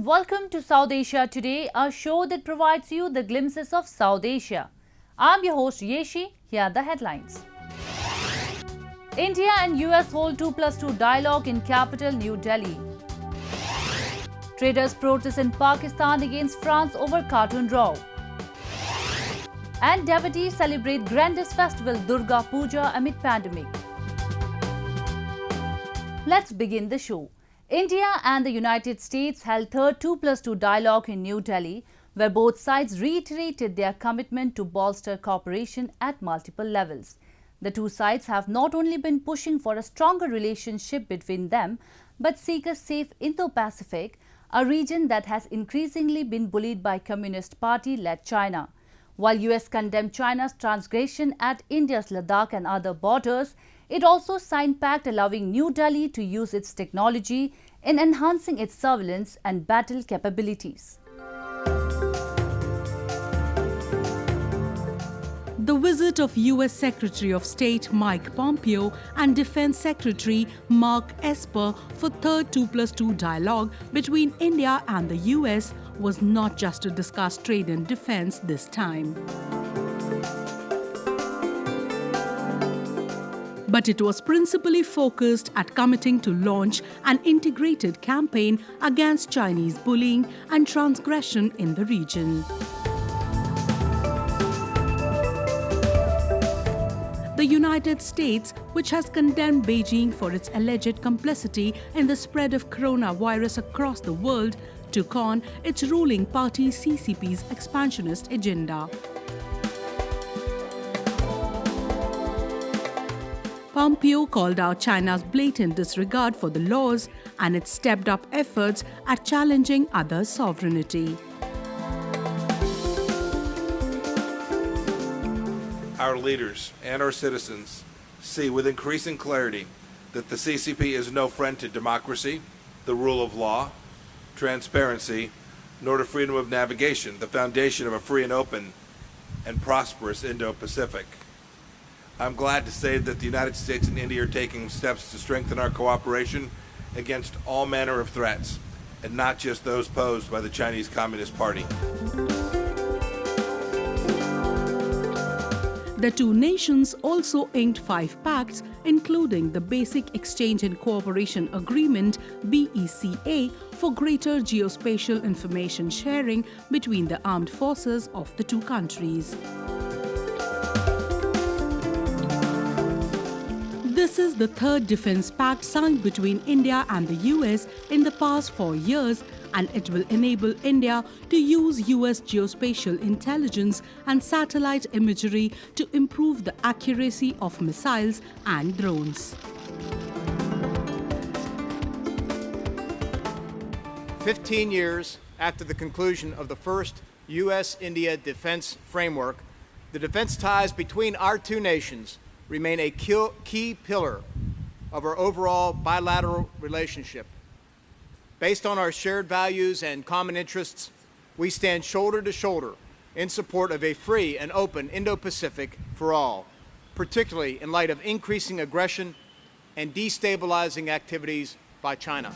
Welcome to South Asia Today, a show that provides you the glimpses of South Asia. I'm your host Yeshi. Here are the headlines. India and US hold 2+2 dialogue in capital New Delhi. Traders protest in Pakistan against France over cartoon draw. And devotees celebrate grandest festival Durga Puja amid pandemic. Let's begin the show. India and the United States held third 2+2 dialogue in New Delhi, where both sides reiterated their commitment to bolster cooperation at multiple levels. The two sides have not only been pushing for a stronger relationship between them, but seek a safe Indo-Pacific, a region that has increasingly been bullied by Communist Party-led China. While US condemned China's transgression at India's Ladakh and other borders, it also signed pact allowing New Delhi to use its technology in enhancing its surveillance and battle capabilities. The visit of US Secretary of State Mike Pompeo and Defense Secretary Mark Esper for third 2+2 dialogue between India and the US was not just to discuss trade and defense this time. But it was principally focused at committing to launch an integrated campaign against Chinese bullying and transgression in the region. The United States, which has condemned Beijing for its alleged complicity in the spread of coronavirus across the world, took on its ruling party CCP's expansionist agenda. Pompeo called out China's blatant disregard for the laws and its stepped-up efforts at challenging other sovereignty. Our leaders and our citizens see with increasing clarity that the CCP is no friend to democracy, the rule of law, transparency, nor to freedom of navigation, the foundation of a free and open and prosperous Indo-Pacific. I'm glad to say that the United States and India are taking steps to strengthen our cooperation against all manner of threats, and not just those posed by the Chinese Communist Party. The two nations also inked 5 pacts, including the Basic Exchange and Cooperation Agreement (BECA) for greater geospatial information sharing between the armed forces of the two countries. This is the third defense pact signed between India and the US in the past 4 years, and it will enable India to use US geospatial intelligence and satellite imagery to improve the accuracy of missiles and drones. 15 years after the conclusion of the first US-India defense framework, the defense ties between our two nations remain a key pillar of our overall bilateral relationship. Based on our shared values and common interests, we stand shoulder to shoulder in support of a free and open Indo-Pacific for all, particularly in light of increasing aggression and destabilizing activities by China.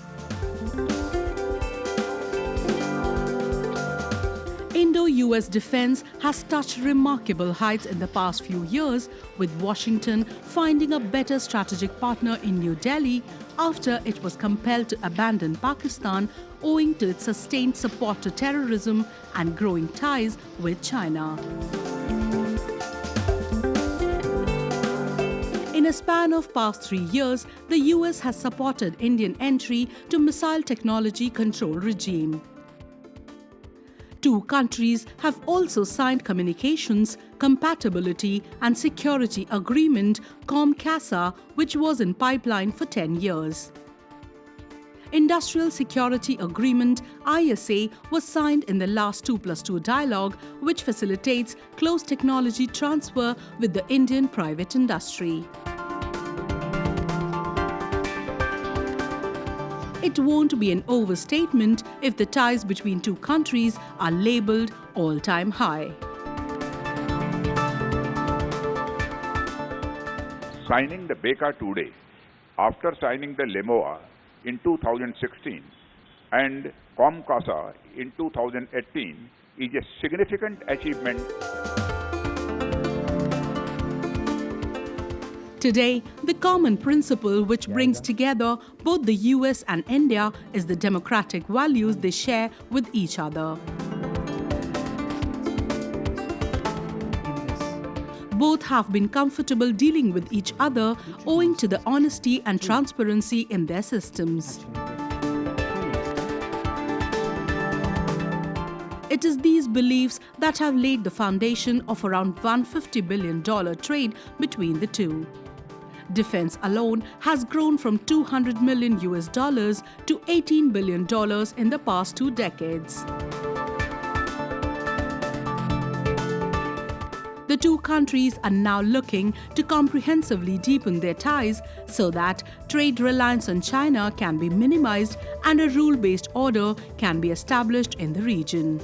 Indo-US defense has touched remarkable heights in the past few years, with Washington finding a better strategic partner in New Delhi after it was compelled to abandon Pakistan owing to its sustained support to terrorism and growing ties with China. In a span of past 3 years, the US has supported Indian entry to missile technology control regime. Two countries have also signed Communications, Compatibility and Security Agreement (COMCASA), which was in pipeline for 10 years. Industrial Security Agreement (ISA) was signed in the last 2+2 dialogue, which facilitates close technology transfer with the Indian private industry. It won't be an overstatement if the ties between two countries are labelled all-time high. Signing the BECA today, after signing the LEMOA in 2016, and COMCASA in 2018 is a significant achievement. Today, the common principle which brings together both the US and India is the democratic values they share with each other. Both have been comfortable dealing with each other owing to the honesty and transparency in their systems. It is these beliefs that have laid the foundation of around $150 billion trade between the two. Defense alone has grown from $200 million to $18 billion in the past 2 decades. The two countries are now looking to comprehensively deepen their ties so that trade reliance on China can be minimized and a rule-based order can be established in the region.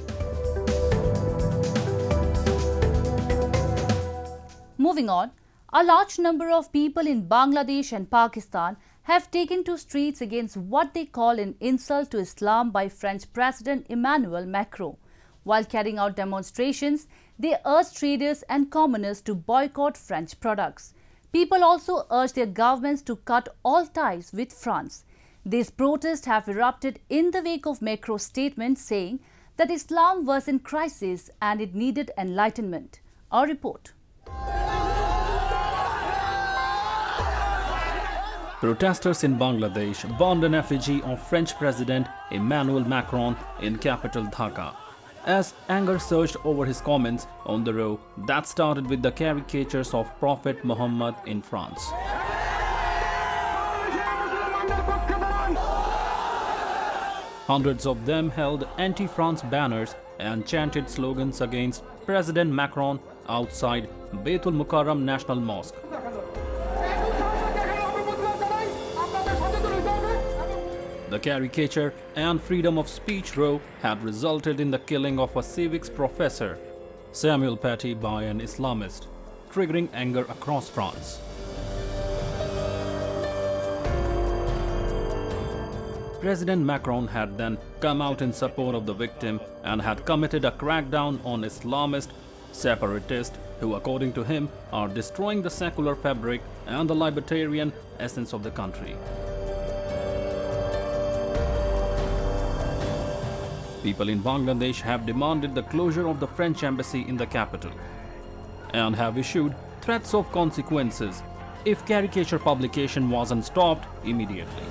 Moving on, a large number of people in Bangladesh and Pakistan have taken to streets against what they call an insult to Islam by French President Emmanuel Macron. While carrying out demonstrations, they urged traders and commoners to boycott French products. People also urged their governments to cut all ties with France. These protests have erupted in the wake of Macron's statement saying that Islam was in crisis and it needed enlightenment. Our report. Protesters in Bangladesh burned an effigy of French President Emmanuel Macron in capital Dhaka, as anger surged over his comments on the row that started with the caricatures of Prophet Muhammad in France. Hundreds of them held anti-France banners and chanted slogans against President Macron outside Baitul Mukarram National Mosque. The caricature and freedom of speech row had resulted in the killing of a civics professor, Samuel Paty, by an Islamist, triggering anger across France. President Macron had then come out in support of the victim and had committed a crackdown on Islamist separatists who, according to him, are destroying the secular fabric and the libertarian essence of the country. People in Bangladesh have demanded the closure of the French embassy in the capital and have issued threats of consequences if caricature publication wasn't stopped immediately.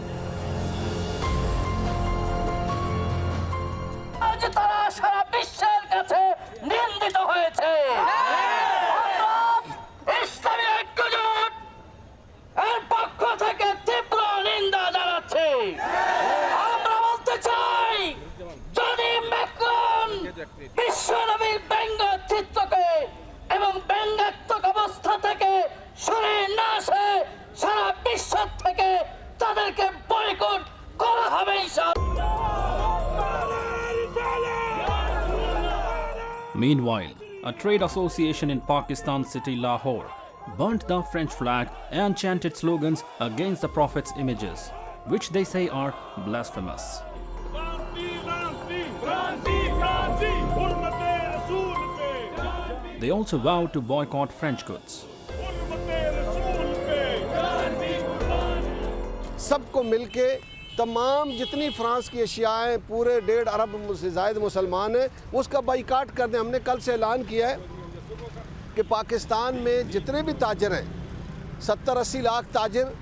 Meanwhile, a trade association in Pakistan's city Lahore burnt the French flag and chanted slogans against the Prophet's images, which they say are blasphemous. They also vowed to boycott French goods. सबको मिलके तमाम जितनी France की अशियाएँ पूरे 1.5 अरब से ज़ायद मुसलमान हैं उसका बाइकाट कर दें। हमने कल से ऐलान किया है कि पाकिस्तान में जितने भी ताजर हैं 70-80 लाख ताजर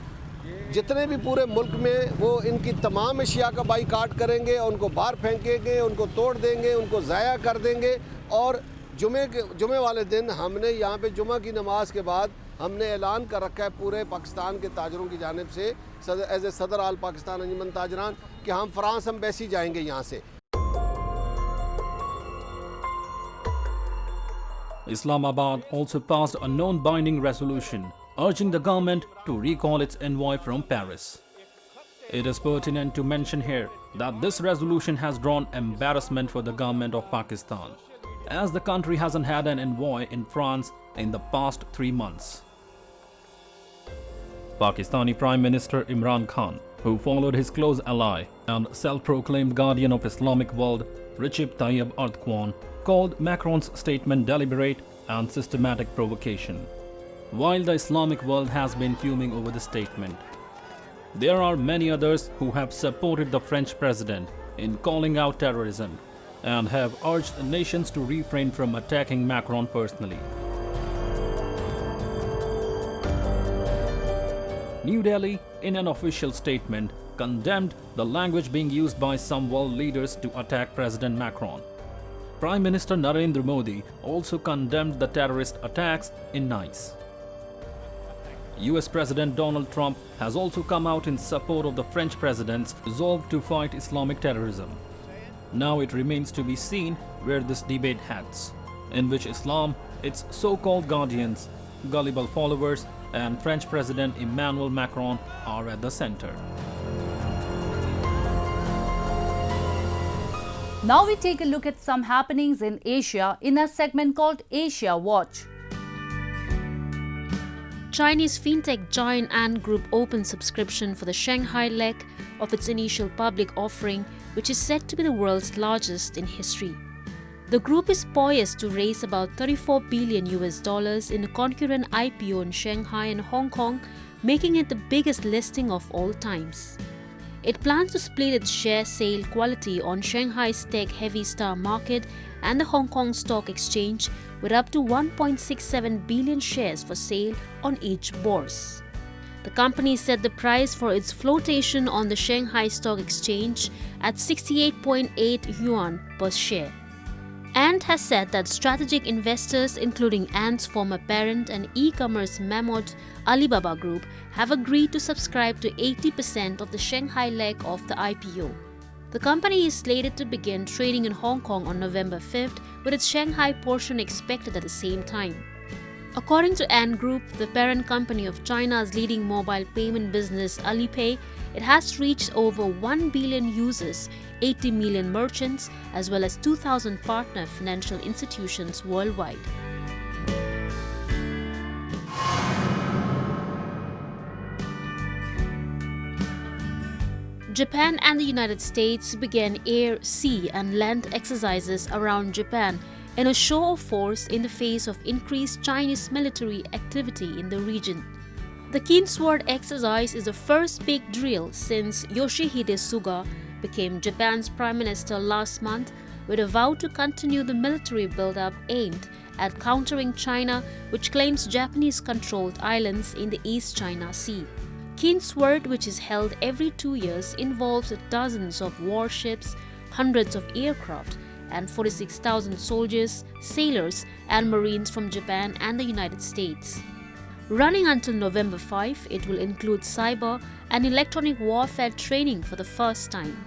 जितने भी पूरे मुल्क में वो इनकी तमाम अशिया का बाइकाट करेंगे, उनको बाहर फेंकेंगे, उनको तोड़ देंगे, उनको ज़ाया कर देंगे। और जुमे वाले दिन हमने यहाँ पे जुमा की नमाज के बाद हमने ऐलान कर रखा है पूरे पाकिस्तान के ताजरों की जानिब से एज ए सदर आल पाकिस्तान अंजुमन ताजरान कि हम फ्रांस एम्बेसी जाएंगे यहाँ से। Islamabad also passed a non-binding resolution urging the government to recall its envoy from Paris. It is pertinent to mention here that this resolution has drawn embarrassment for the government of Pakistan, as the country hasn't had an envoy in France in the past 3 months. Pakistani Prime Minister Imran Khan who followed his close ally and self-proclaimed guardian of Islamic world, Recep Tayyip Erdogan, called Macron's statement deliberate and systematic provocation. While the Islamic world has been fuming over the statement, there are many others who have supported the French president in calling out terrorism and have urged nations to refrain from attacking Macron personally. New Delhi, in an official statement, condemned the language being used by some world leaders to attack President Macron. Prime Minister Narendra Modi also condemned the terrorist attacks in Nice. US President Donald Trump has also come out in support of the French president's resolve to fight Islamic terrorism. Now it remains to be seen where this debate heads, in which Islam, its so-called guardians, gullible followers, and French President Emmanuel Macron are at the center. Now we take a look at some happenings in Asia in a segment called Asia Watch. Chinese fintech giant Ant Group opened subscription for the Shanghai leg of its initial public offering, which is said to be the world's largest in history. The group is poised to raise about $34 billion in a concurrent IPO in Shanghai and Hong Kong, making it the biggest listing of all times. It plans to split its share sale quality on Shanghai's tech-heavy star market and the Hong Kong Stock Exchange, with up to 1.67 billion shares for sale on each bourse. The company set the price for its flotation on the Shanghai Stock Exchange at 68.8 yuan per share. Ant has said that strategic investors, including Ant's former parent and e-commerce mammoth Alibaba Group, have agreed to subscribe to 80% of the Shanghai leg of the IPO. The company is slated to begin trading in Hong Kong on November 5th, with its Shanghai portion expected at the same time. According to Ant Group, the parent company of China's leading mobile payment business Alipay, it has reached over 1 billion users, 80 million merchants, as well as 2,000 partner financial institutions worldwide. Japan and the United States began air, sea, and land exercises around Japan in a show of force in the face of increased Chinese military activity in the region. The Kingsword exercise is the first big drill since Yoshihide Suga became Japan's prime minister last month, with a vow to continue the military build-up aimed at countering China, which claims Japanese-controlled islands in the East China Sea. Kingsword, which is held every 2 years, involves dozens of warships, hundreds of aircraft, and 46,000 soldiers, sailors, and marines from Japan and the United States. Running until November 5, it will include cyber and electronic warfare training for the first time.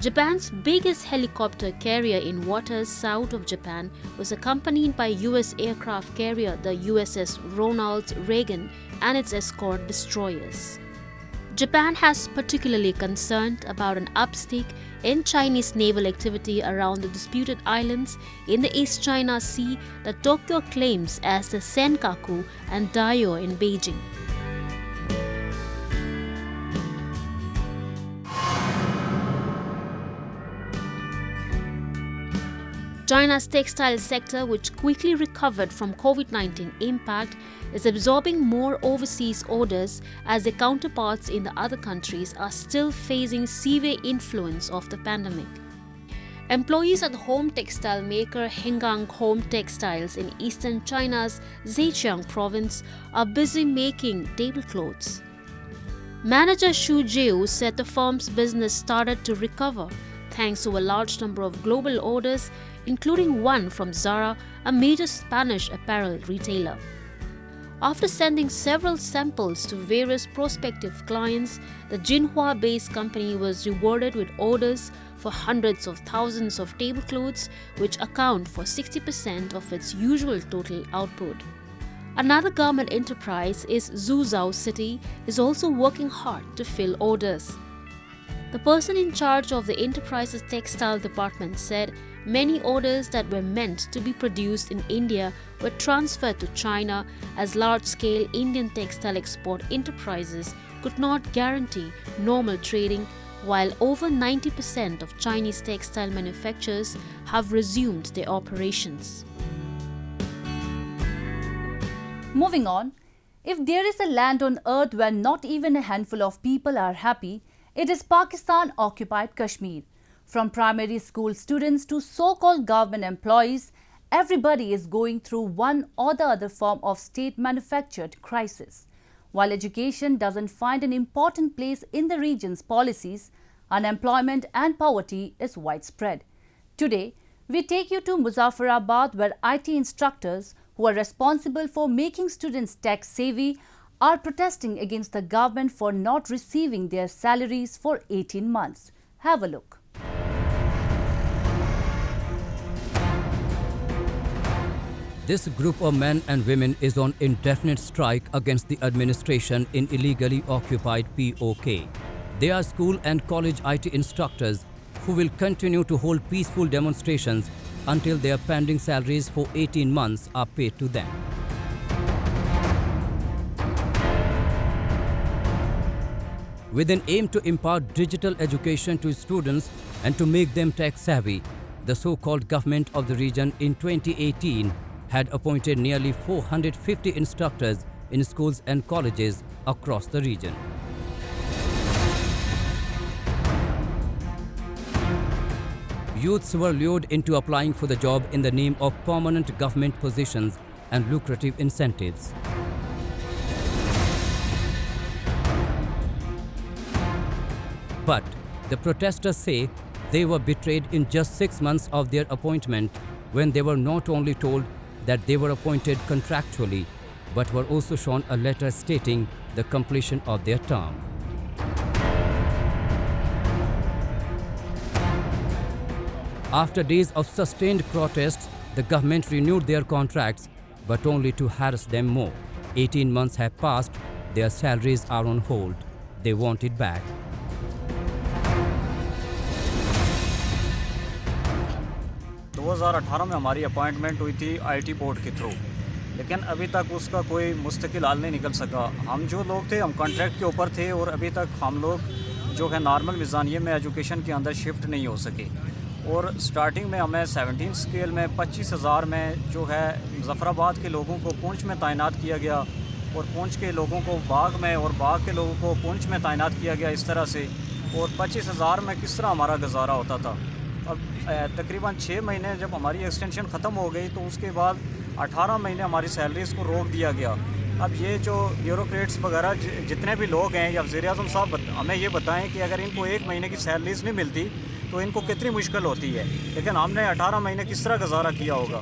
Japan's biggest helicopter carrier in waters south of Japan was accompanied by US aircraft carrier the USS Ronald Reagan and its escort destroyers. Japan has particularly concerned about an uptick in Chinese naval activity around the disputed islands in the East China Sea that Tokyo claims as the Senkaku and Diaoyu in Beijing. China's textile sector, which quickly recovered from COVID-19 impact, is absorbing more overseas orders as their counterparts in the other countries are still facing severe influence of the pandemic. Employees at home textile maker Hengang Home Textiles in eastern China's Zhejiang province are busy making tablecloths. Manager Xu Jiu said the firm's business started to recover thanks to a large number of global orders, including one from Zara, a major Spanish apparel retailer. After sending several samples to various prospective clients, the Jinhua-based company was rewarded with orders for hundreds of thousands of tablecloths, which account for 60% of its usual total output. Another government enterprise is Zhuzhou City is also working hard to fill orders. The person in charge of the enterprise's textile department said many orders that were meant to be produced in India were transferred to China as large-scale Indian textile export enterprises could not guarantee normal trading, while over 90% of Chinese textile manufacturers have resumed their operations. Moving on, if there is a land on earth where not even a handful of people are happy, it is Pakistan-occupied Kashmir. From primary school students to so-called government employees, everybody is going through one or the other form of state-manufactured crisis. While education doesn't find an important place in the region's policies, unemployment and poverty is widespread. Today, we take you to Muzaffarabad, where IT instructors who are responsible for making students tech-savvy are protesting against the government for not receiving their salaries for 18 months. Have a look. This group of men and women is on indefinite strike against the administration in illegally occupied POK. They are school and college IT instructors who will continue to hold peaceful demonstrations until their pending salaries for 18 months are paid to them. With an aim to impart digital education to students and to make them tech-savvy, the so-called government of the region in 2018 had appointed nearly 450 instructors in schools and colleges across the region. Youths were lured into applying for the job in the name of permanent government positions and lucrative incentives. But the protesters say they were betrayed in just 6 months of their appointment, when they were not only told that they were appointed contractually, but were also shown a letter stating the completion of their term. After days of sustained protests, the government renewed their contracts, but only to harass them more. 18 months have passed, their salaries are on hold. They want it back. तो 2018 में हमारी appointment हुई थी IT board के through, लेकिन अभी तक उसका कोई मुस्तकिल हल नहीं निकल सका। हम जो लोग थे हम कॉन्ट्रैक्ट के ऊपर थे और अभी तक हम लोग जो है नॉर्मल मिज़ानिये में एजुकेशन के अंदर शिफ्ट नहीं हो सके। और स्टार्टिंग में हमें 17 स्केल में 25,000 में जो है मुजफ्फराबाद के लोगों को पुंछ में तैनात किया गया और पुंछ के लोगों को बाग में और बाग के लोगों को पुंछ में तैनात किया गया इस तरह से। और 25,000 में किस तरह हमारा गुजारा होता था। अब तकरीबन 6 महीने जब हमारी एक्सटेंशन ख़त्म हो गई तो उसके बाद 18 महीने हमारी सैलरीज़ को रोक दिया गया। अब ये जो ब्यूरोक्रेट्स वगैरह जितने भी लोग हैं या वज़ीर-ए-आज़म साहब हमें ये बताएं कि अगर इनको 1 महीने की सैलरीज़ नहीं मिलती तो इनको कितनी मुश्किल होती है, लेकिन हमने 18 महीने किस तरह गुजारा किया होगा।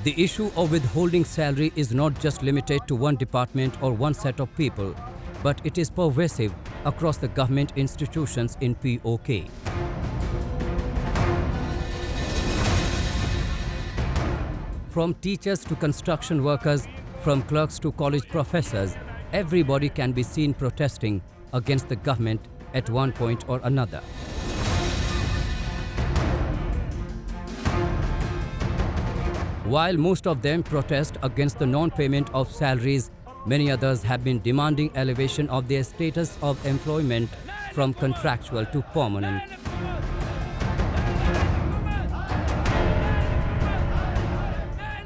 The issue of withholding salary is not just limited to one department or one set of people, but it is pervasive across the government institutions in POK. From teachers to construction workers, from clerks to college professors, everybody can be seen protesting against the government at one point or another. While most of them protest against the non-payment of salaries, many others have been demanding elevation of their status of employment from contractual to permanent.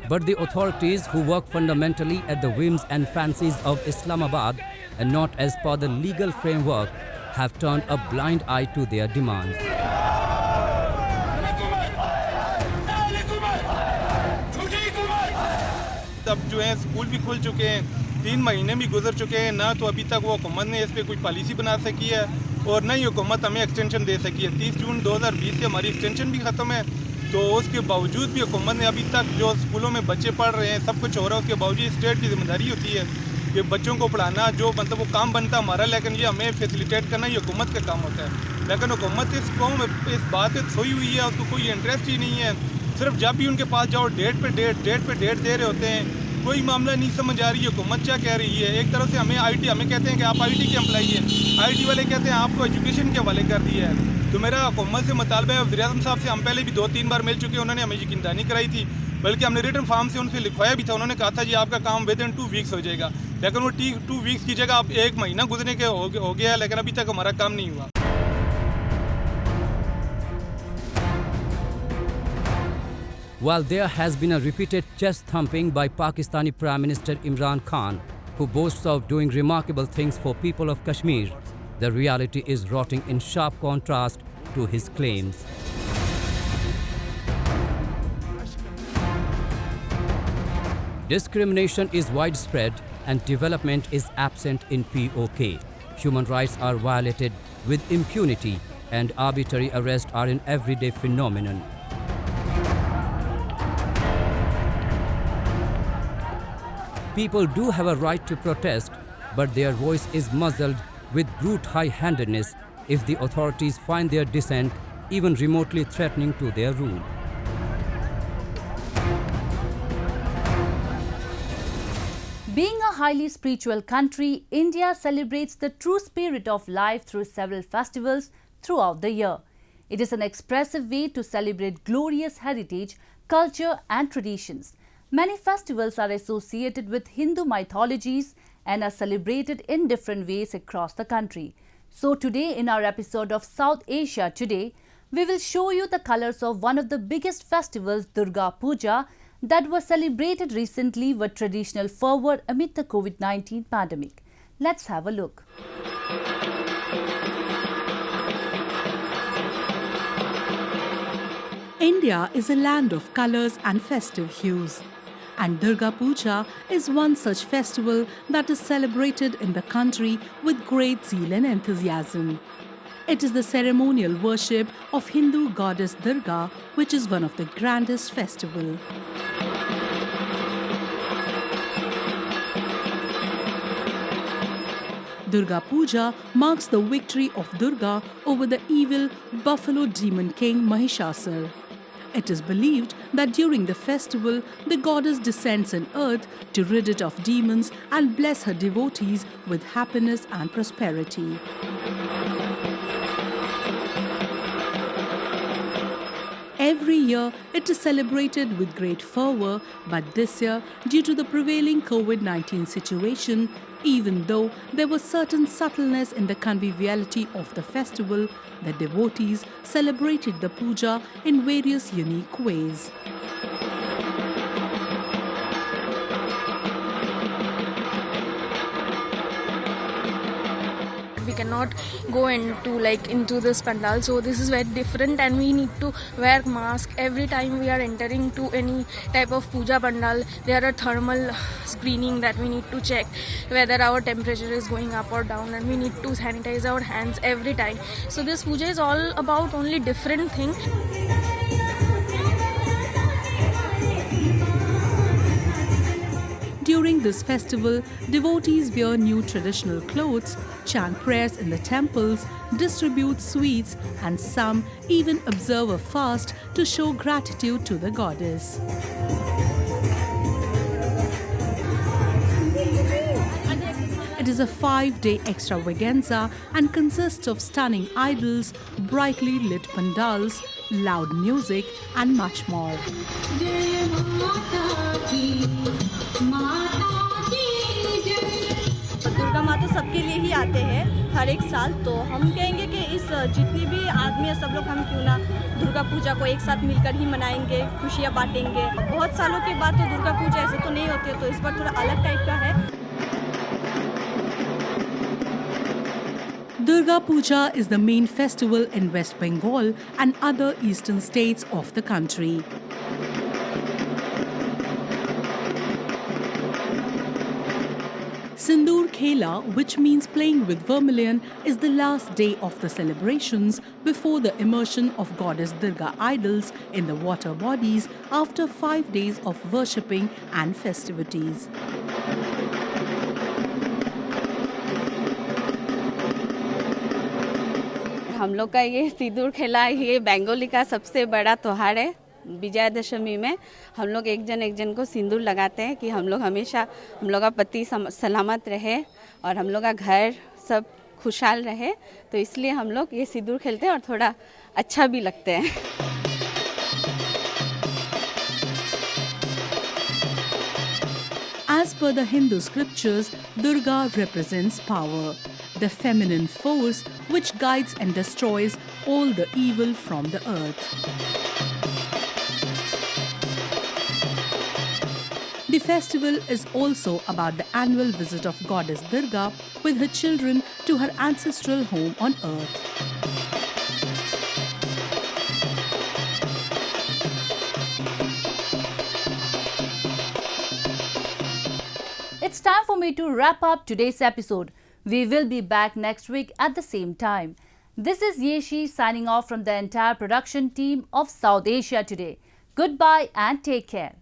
But the authorities, who work fundamentally at the whims and fancies of Islamabad and not as per the legal framework, have turned a blind eye to their demands. अब जो है school भी खुल चुके हैं, 3 महीने भी गुजर चुके हैं, ना तो अभी तक वो हुकूमत ने इस पर कोई पॉलिसी बना सकी है और ना ही हुकूमत हमें एक्सटेंशन दे सकी है। 30 जून 2020 से हमारी एक्सटेंशन भी ख़त्म है, तो उसके बावजूद भी हुकूमत ने अभी तक जो स्कूलों में बच्चे पढ़ रहे हैं, सब कुछ हो रहा है, उसके बावजूद स्टेट की जिम्मेदारी होती है कि बच्चों को पढ़ाना, जो मतलब वो काम बनता हमारा, लेकिन ये हमें फैसिलिटेट करना ये हुकूमत का काम होता है। लेकिन हुकूमत इस बात पर सोई हुई है, उसको कोई इंटरेस्ट ही नहीं है। सिर्फ जब भी उनके पास जाओ डेट पे डेट दे रहे होते हैं, कोई मामला नहीं समझ आ रही है हुकूमत क्या कह रही है। एक तरफ से हमें कहते हैं कि आप आईटी के एम्प्लॉई हैं, आईटी वाले कहते हैं आपको एजुकेशन के हवाले कर दिया है। तो मेरा हुकूमत से मुतालबा है, वज़ीर-ए-आज़म साहब से हम पहले भी 2-3 बार मिल चुके हैं, उन्होंने हमें यकीनदानी कराई थी बल्कि हमने रिटर्न फॉर्म से उनसे लिखवाया भी था। उन्होंने कहा था जी आपका काम विद इन 2 वीक्स हो जाएगा, लेकिन वो 2 वीक्स की जगह अब 1 महीना गुजरने के हो गया, लेकिन अभी तक हमारा काम नहीं हुआ। While there has been a repeated chest thumping by Pakistani Prime Minister Imran Khan, who boasts of doing remarkable things for people of Kashmir, the reality is rotting in sharp contrast to his claims. Discrimination is widespread and development is absent in POK. Human rights are violated with impunity and arbitrary arrests are an everyday phenomenon. People do have a right to protest, but their voice is muzzled with brute high-handedness if the authorities find their dissent even remotely threatening to their rule. Being a highly spiritual country, India celebrates the true spirit of life through several festivals throughout the year. It is an expressive way to celebrate glorious heritage, culture and traditions. Many festivals are associated with Hindu mythologies and are celebrated in different ways across the country. So today in our episode of South Asia Today, we will show you the colors of one of the biggest festivals, Durga Puja, that was celebrated recently with traditional fervour amid the COVID-19 pandemic. Let's have a look. India is a land of colours and festive hues. And Durga Puja is one such festival that is celebrated in the country with great zeal and enthusiasm. It is the ceremonial worship of Hindu goddess Durga, which is one of the grandest festivals. Durga Puja marks the victory of Durga over the evil buffalo demon king Mahishasur. It is believed that during the festival, the goddess descends on earth to rid it of demons and bless her devotees with happiness and prosperity. Every year, it is celebrated with great fervour, but this year, due to the prevailing COVID-19 situation, even though there was certain subtleness in the conviviality of the festival, the devotees celebrated the puja in various unique ways. We cannot go into this pandal, so this is very different, and we need to wear mask every time we are entering to any type of puja pandal. There are thermal screening that we need to check whether our temperature is going up or down, and we need to sanitize our hands every time. So this puja is all about only different thing. During this festival, devotees wear new traditional clothes, chant prayers in the temples, distribute sweets, and some even observe a fast to show gratitude to the goddess. It is a 5-day extravaganza and consists of stunning idols, brightly lit pandals, loud music, and much more. Durga माँ तो सबके लिए ही आते हैं हर एक साल, तो हम कहेंगे कि इस जितनी भी आदमी है सब लोग हम क्यों ना दुर्गा पूजा को एक साथ मिलकर ही मनाएंगे, खुशियाँ बांटेंगे। बहुत सालों के बाद तो दुर्गा पूजा ऐसे तो नहीं होती है, तो इस बार थोड़ा अलग टाइप का है। Durga Puja is the main festival in West Bengal and other eastern states of the country. Sindoor Khela, which means playing with vermilion, is the last day of the celebrations before the immersion of goddess Durga idols in the water bodies after 5 days of worshipping and festivities. हम लोग का ये सिंदूर खेला ये बंगाली का सबसे बड़ा त्योहार है। विजयादशमी में हम लोग एक जन को सिंदूर लगाते हैं कि हम लोग हमेशा हम लोग का पति सलामत रहे और हम लोग का घर सब खुशहाल रहे, तो इसलिए हम लोग ये सिंदूर खेलते हैं और थोड़ा अच्छा भी लगते हैं। As per the Hindu scriptures, Durga represents power, the feminine force which guides and destroys all the evil from the earth. The festival is also about the annual visit of goddess Durga with her children to her ancestral home on earth. It's time for me to wrap up today's episode. We will be back next week at the same time. This is Yeshi signing off from the entire production team of South Asia Today. Goodbye and take care.